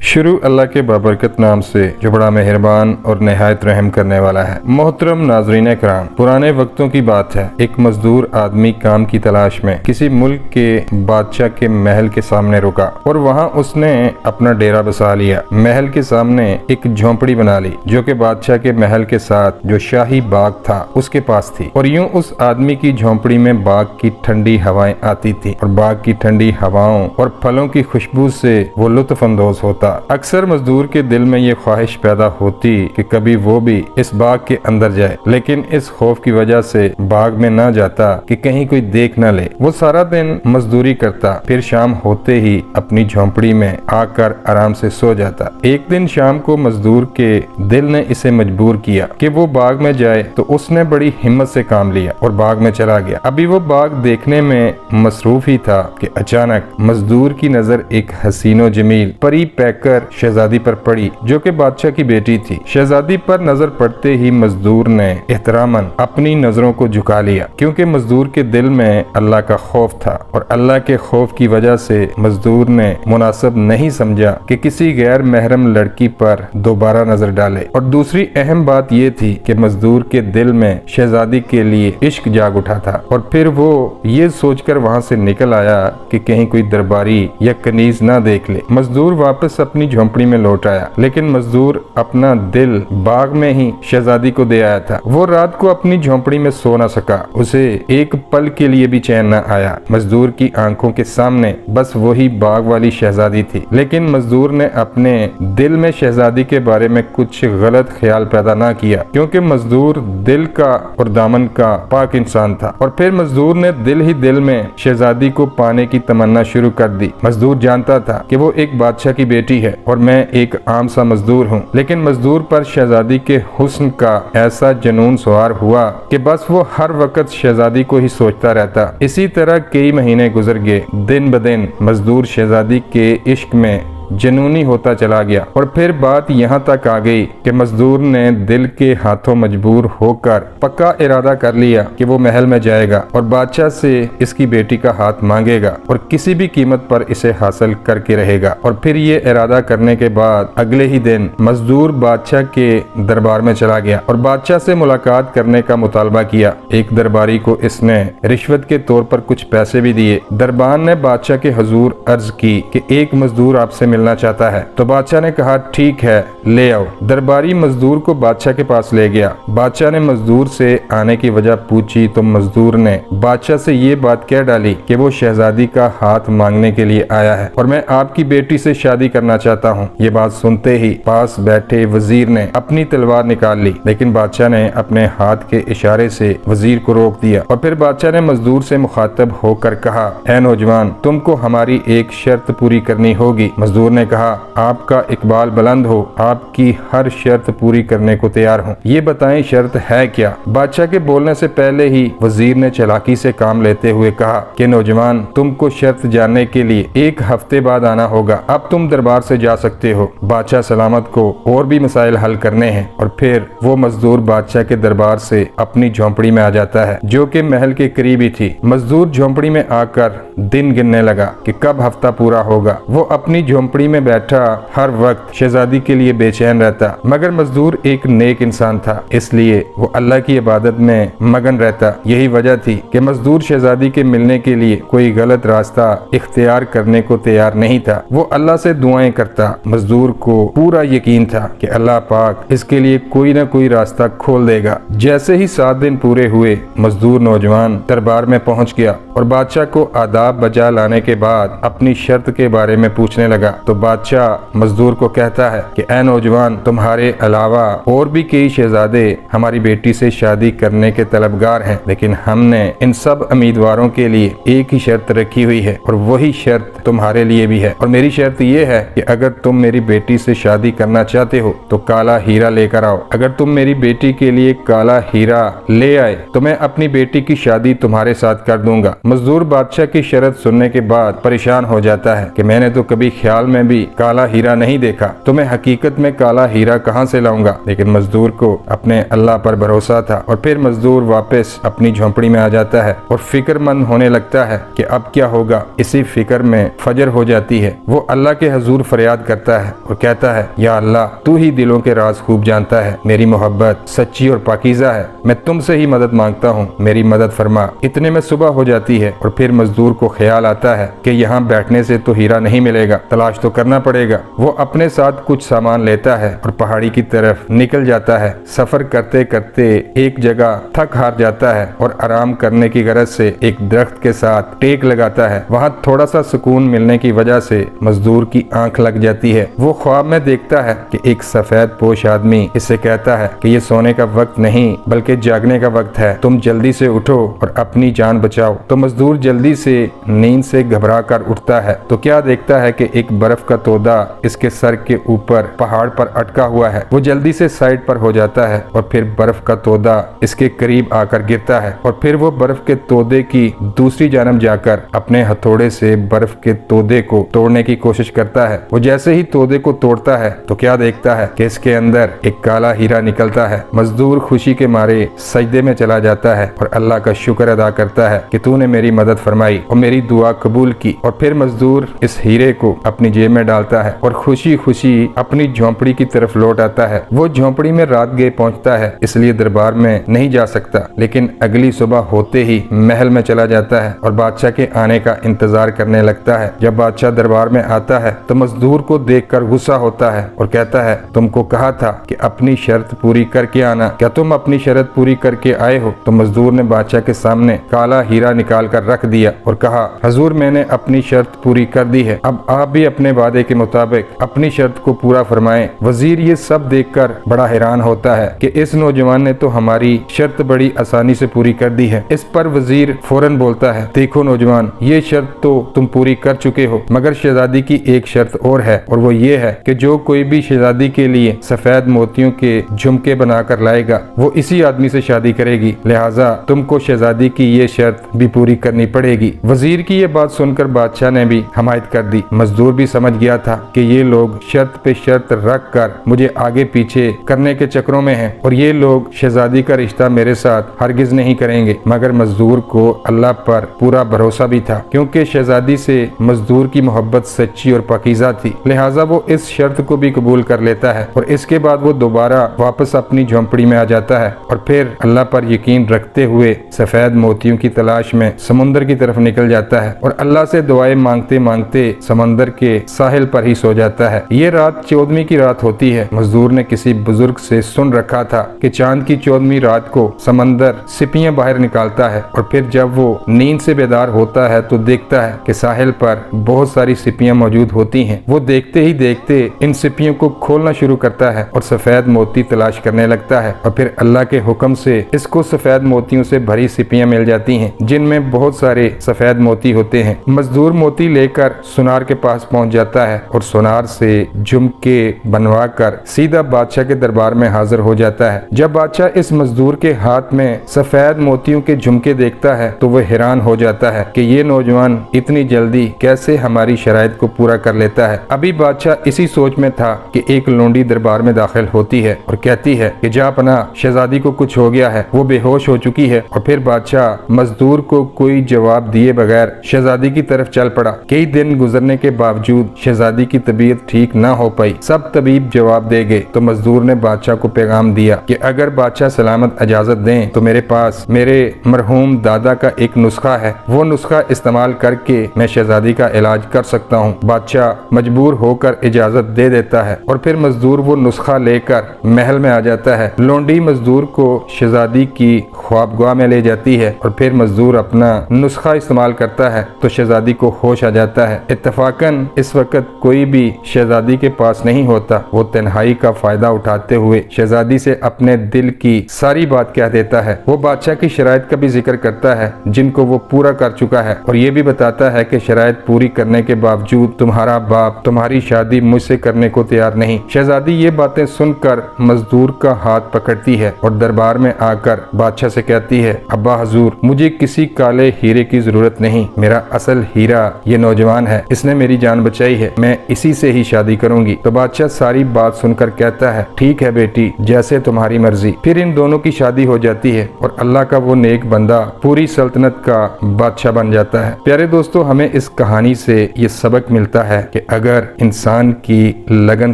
शुरू अल्लाह के बाबरकत नाम से जो बड़ा मेहरबान और नहायत रहम करने वाला है। मोहतरम नाजरीन कराम, पुराने वक्तों की बात है। एक मजदूर आदमी काम की तलाश में किसी मुल्क के बादशाह के महल के सामने रुका और वहाँ उसने अपना डेरा बसा लिया। महल के सामने एक झोंपड़ी बना ली जो कि बादशाह के महल के साथ जो शाही बाग था उसके पास थी। और यूं उस आदमी की झोंपड़ी में बाग की ठंडी हवाएं आती थी और बाग की ठंडी हवाओं और फलों की खुशबू से वो लुत्फ अंदोज होता। अक्सर मजदूर के दिल में ये ख्वाहिश पैदा होती कि कभी वो भी इस बाग के अंदर जाए, लेकिन इस खौफ की वजह से बाग में ना जाता कि कहीं कोई देख न ले। वो सारा दिन मजदूरी करता, फिर शाम होते ही अपनी झोंपड़ी में आकर आराम से सो जाता। एक दिन शाम को मजदूर के दिल ने इसे मजबूर किया कि वो बाग में जाए, तो उसने बड़ी हिम्मत से काम लिया और बाग में चला गया। अभी वो बाग देखने में मसरूफ ही था कि अचानक मजदूर की नजर एक हसीनो जमील परी पैकर शहजादी पर पड़ी जो कि बादशाह की बेटी थी। शहजादी पर नजर पड़ते ही मजदूर ने एहतरामन अपनी नजरों को झुका लिया, क्योंकि मजदूर के दिल में अल्लाह का खौफ था और अल्लाह के खौफ की वजह से मजदूर ने मुनासिब नहीं समझा कि किसी गैर महरम लड़की पर दोबारा नजर डाले। और दूसरी अहम बात ये थी कि मजदूर के दिल में शहजादी के लिए इश्क जाग उठा था और फिर वो ये सोचकर वहाँ से निकल आया कि कहीं कोई दरबारी या कनीज ना देख ले। मजदूर वापस अपनी झोंपड़ी में लौट आया, लेकिन मजदूर अपना दिल बाग में ही शहजादी को दे आया था। वो रात को अपनी झोंपड़ी में सो न सका, उसे एक पल के लिए भी चैन न आया। मजदूर की आंखों के सामने बस वही बाग वाली शहजादी थी, लेकिन मजदूर ने अपने दिल में शहजादी के बारे में कुछ गलत ख्याल पैदा ना किया, क्योंकि मजदूर दिल का और दामन का पाक इंसान था। और फिर मजदूर ने दिल ही दिल में शहजादी को पाने की तमन्ना शुरू कर दी। मजदूर जानता था कि वो एक बादशाह की बेटी है और मैं एक आम सा मजदूर हूँ, लेकिन मजदूर पर शहजादी के हुस्न का ऐसा जुनून सवार हुआ कि बस वो हर वक्त शहजादी को ही सोचता रहता। इसी तरह कई महीने गुजर गए। दिन ब दिन मजदूर शहजादी के इश्क में जनूनी होता चला गया और फिर बात यहाँ तक आ गई कि मजदूर ने दिल के हाथों मजबूर होकर पक्का इरादा कर लिया कि वो महल में जाएगा और बादशाह से इसकी बेटी का हाथ मांगेगा और किसी भी कीमत पर इसे हासिल करके रहेगा। और फिर ये इरादा करने के बाद अगले ही दिन मजदूर बादशाह के दरबार में चला गया और बादशाह से मुलाकात करने का मुतालबा किया। एक दरबारी को इसने रिश्वत के तौर पर कुछ पैसे भी दिए। दरबार ने बादशाह के हुजूर अर्ज की कि एक मजदूर आपसे मिलना चाहता है। तो बादशाह ने कहा ठीक है, ले आओ। दरबारी मजदूर को बादशाह के पास ले गया। बादशाह ने मजदूर से आने की वजह पूछी तो मजदूर ने बादशाह से ये बात कह डाली कि वो शहजादी का हाथ मांगने के लिए आया है और मैं आपकी बेटी से शादी करना चाहता हूँ। ये बात सुनते ही पास बैठे वजीर ने अपनी तलवार निकाल ली, लेकिन बादशाह ने अपने हाथ के इशारे से वजीर को रोक दिया। और फिर बादशाह ने मजदूर से मुखातब होकर कहा, ऐ नौजवान, तुमको हमारी एक शर्त पूरी करनी होगी। मजदूर ने कहा, आपका इकबाल बुलंद हो, आपकी हर शर्त पूरी करने को तैयार हूँ। ये बताएं शर्त है क्या? बादशाह के बोलने से पहले ही वजीर ने चालाकी से काम लेते हुए कहा कि नौजवान, तुमको शर्त जानने के लिए 1 हफ्ते बाद आना होगा। अब तुम दरबार से जा सकते हो। बादशाह सलामत को और भी मसाइल हल करने हैं। और फिर वो मजदूर बादशाह के दरबार से अपनी झोंपड़ी में आ जाता है जो कि महल के करीब ही थी। मजदूर झोंपड़ी में आकर दिन गिनने लगा कि कब हफ्ता पूरा होगा। वो अपनी झोंपड़ी में बैठा हर वक्त शहजादी के लिए बेचैन रहता, मगर मजदूर एक नेक इंसान था, इसलिए वो अल्लाह की इबादत में मगन रहता। यही वजह थी कि मजदूर शहजादी के मिलने के लिए कोई गलत रास्ता इख्तियार करने को तैयार नहीं था। वो अल्लाह से दुआएं करता। मजदूर को पूरा यकीन था कि अल्लाह पाक इसके लिए कोई ना कोई रास्ता खोल देगा। जैसे ही 7 दिन पूरे हुए, मजदूर नौजवान दरबार में पहुंच गया और बादशाह को आदाब बजा लाने के बाद अपनी शर्त के बारे में पूछने लगा। तो बादशाह मजदूर को कहता है कि ऐ नौजवान, तुम्हारे अलावा और भी कई शहजादे हमारी बेटी से शादी करने के तलबगार हैं, लेकिन हमने इन सब उम्मीदवारों के लिए एक ही शर्त रखी हुई है और वही शर्त तुम्हारे लिए भी है। और मेरी शर्त ये है कि अगर तुम मेरी बेटी से शादी करना चाहते हो तो काला हीरा लेकर आओ। अगर तुम मेरी बेटी के लिए काला हीरा ले आए तो मैं अपनी बेटी की शादी तुम्हारे साथ कर दूंगा। मजदूर बादशाह की शर्त सुनने के बाद परेशान हो जाता है कि मैंने तो कभी ख्याल में भी काला हीरा नहीं देखा, तो मैं हकीकत में काला हीरा कहाँ से लाऊंगा। लेकिन मजदूर को अपने अल्लाह पर भरोसा था। और फिर मजदूर वापस अपनी झोंपड़ी में आ जाता है और फिक्रमंद होने लगता है कि अब क्या होगा। इसी फिक्र में फजर हो जाती है। वो अल्लाह के हजूर फरियाद करता है और कहता है, या अल्लाह, तू ही दिलों के राज खूब जानता है। मेरी मोहब्बत सच्ची और पाकीज़ा है। मैं तुमसे ही मदद मांगता हूँ, मेरी मदद फरमा। इतने में सुबह हो जाती है और फिर मजदूर को ख्याल आता है कि यहाँ बैठने से तो हीरा नहीं मिलेगा, तलाश तो करना पड़ेगा। वो अपने साथ कुछ सामान लेता है और पहाड़ी की तरफ निकल जाता है। सफर करते करते एक जगह थक हार जाता है और आराम करने की गरज से एक दरख्त के साथ टेक लगाता है। वहाँ थोड़ा सा सुकून मिलने की वजह से मजदूर की आंख लग जाती है। वो ख्वाब में देखता है कि एक सफेद पोश आदमी इससे कहता है कि ये सोने का वक्त नहीं बल्कि जागने का वक्त है, तुम जल्दी से उठो और अपनी जान बचाओ। तो मजदूर जल्दी से नींद से घबरा कर उठता है तो क्या देखता है कि एक बर्फ का तोदा इसके सर के ऊपर पहाड़ पर अटका हुआ है। वो जल्दी से साइड पर हो जाता है और फिर बर्फ का तोदा इसके करीब आकर गिरता है और फिर वो बर्फ के तोदे की दूसरी जानब जाकर अपने हथौड़े से बर्फ के तोदे को तोड़ने की कोशिश करता है। वो जैसे ही तोदे को तोड़ता है तो क्या देखता है कि इसके अंदर एक काला हीरा निकलता है। मजदूर खुशी के मारे सजदे में चला जाता है और अल्लाह का शुक्र अदा करता है कि तूने मेरी मदद फरमाई और मेरी दुआ कबूल की। और फिर मजदूर इस हीरे को अपनी जेब में डालता है और खुशी खुशी अपनी झोंपड़ी की तरफ लौट आता है। वो झोंपड़ी में रात गए पहुंचता है, इसलिए दरबार में नहीं जा सकता। लेकिन अगली सुबह होते ही महल में चला जाता है और बादशाह के आने का इंतजार करने लगता है। जब बादशाह दरबार में आता है तो मजदूर को देखकर गुस्सा होता है और कहता है, तुमको कहा था कि अपनी शर्त पूरी करके आना, क्या तुम अपनी शर्त पूरी करके आए हो? तो मजदूर ने बादशाह के सामने काला हीरा निकाल कर रख दिया और कहा, हजूर, मैंने अपनी शर्त पूरी कर दी है, अब आप भी अपने वादे के मुताबिक अपनी शर्त को पूरा फरमाएं। वजीर ये सब देखकर बड़ा हैरान होता है कि इस नौजवान ने तो हमारी शर्त बड़ी आसानी से पूरी कर दी है। इस पर वजीर फौरन बोलता है, देखो नौजवान, ये शर्त तो तुम पूरी कर चुके हो, मगर शहजादी की एक शर्त और है, और वो ये है कि जो कोई भी शहजादी के लिए सफेद मोतियों के झुमके बनाकर लाएगा वो इसी आदमी से शादी करेगी, लिहाजा तुमको शहजादी की ये शर्त भी पूरी करनी पड़ेगी। वजीर की ये बात सुनकर बादशाह ने भी हमायत कर दी। मजदूर भी समझ गया था कि ये लोग शर्त पे शर्त रख कर मुझे आगे पीछे करने के चक्रों में हैं और ये लोग शहजादी का रिश्ता मेरे साथ हरगिज नहीं करेंगे। मगर मजदूर को अल्लाह पर पूरा भरोसा भी था, क्योंकि शहजादी से मजदूर की मोहब्बत सच्ची और पाकीज़ा थी, लिहाजा वो इस शर्त को भी कबूल कर लेता है और इसके बाद वो दोबारा वापस अपनी झोंपड़ी में आ जाता है और फिर अल्लाह पर यकीन रखते हुए सफेद मोतियों की तलाश में समुंदर की तरफ निकल जाता है और अल्लाह से दुआएं मांगते मांगते समंदर के साहिल पर ही सो जाता है। ये रात 14वीं की रात होती है। मजदूर ने किसी बुजुर्ग से सुन रखा था कि चांद की 14वीं रात को समंदर सिपियां बाहर निकालता है और फिर जब वो नींद से बेदार होता है तो देखता है कि साहिल पर बहुत सारी सिपियां मौजूद होती हैं। वो देखते ही देखते इन सिपियों को खोलना शुरू करता है और सफेद मोती तलाश करने लगता है और फिर अल्लाह के हुक्म से इसको सफेद मोतियों से भरी सिपियां मिल जाती हैं, जिनमें बहुत सारे सफेद मोती होते हैं। मजदूर मोती लेकर सुनार के पास पहुंच जाता है और सुनार से झुमके बनवा कर सीधा बादशाह के दरबार में हाजिर हो जाता है। जब बादशाह इस मजदूर के हाथ में सफेद मोतियों के झुमके देखता है तो वह हैरान हो जाता है कि ये नौजवान इतनी जल्दी कैसे हमारी शराइत को पूरा कर लेता है। अभी बादशाह इसी सोच में था कि एक लोंडी दरबार में दाखिल होती है और कहती है कि जा पना, शहजादी को कुछ हो गया है, वो बेहोश हो चुकी है। और फिर बादशाह मजदूर को कोई जवाब दिए बगैर शहजादी की तरफ चल पड़ा। कई दिन गुजरने के बावजूद शहजादी की तबीयत ठीक ना हो पाई। सब तबीब जवाब दे गए तो मजदूर ने बादशाह को पैगाम दिया कि अगर बादशाह सलामत इजाजत दें तो मेरे पास मेरे मरहूम दादा का एक नुस्खा है, वो नुस्खा इस्तेमाल करके मैं शहजादी का इलाज कर सकता हूँ। बादशाह मजबूर होकर इजाजत दे देता है और फिर मजदूर वो नुस्खा लेकर महल में आ जाता है। लोंडी मजदूर को शहजादी की ख्वाबगाह में ले जाती है और फिर मजदूर अपना नुस्खा इस्तेमाल करता है तो शहजादी को होश आ जाता है। इत्तफाकन इस वक्त कोई भी शहजादी के पास नहीं होता। वो तन्हाई का फायदा उठाते हुए शहजादी से अपने दिल की सारी बात कह देता है। वो बादशाह की शराइत का भी जिक्र करता है जिनको वो पूरा कर चुका है और ये भी बताता है कि शराइत पूरी करने के बावजूद तुम्हारा बाप तुम्हारी शादी मुझसे करने को तैयार नहीं। शहजादी ये बातें सुनकर मजदूर का हाथ पकड़ती है और दरबार में आकर बादशाह से कहती है, अब्बा हजूर, मुझे किसी काले हीरे की जरूरत नहीं, मेरा असल हीरा ये नौजवान है, इसने मेरी जान बचाई सच्चाई है, मैं इसी से ही शादी करूंगी। तो बादशाह सारी बात सुनकर कहता है, ठीक है बेटी, जैसे तुम्हारी मर्जी। फिर इन दोनों की शादी हो जाती है और अल्लाह का वो नेक बंदा पूरी सल्तनत का बादशाह बन जाता है। प्यारे दोस्तों, हमें इस कहानी से ये सबक मिलता है कि अगर इंसान की लगन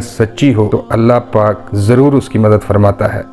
सच्ची हो तो अल्लाह पाक जरूर उसकी मदद फरमाता है।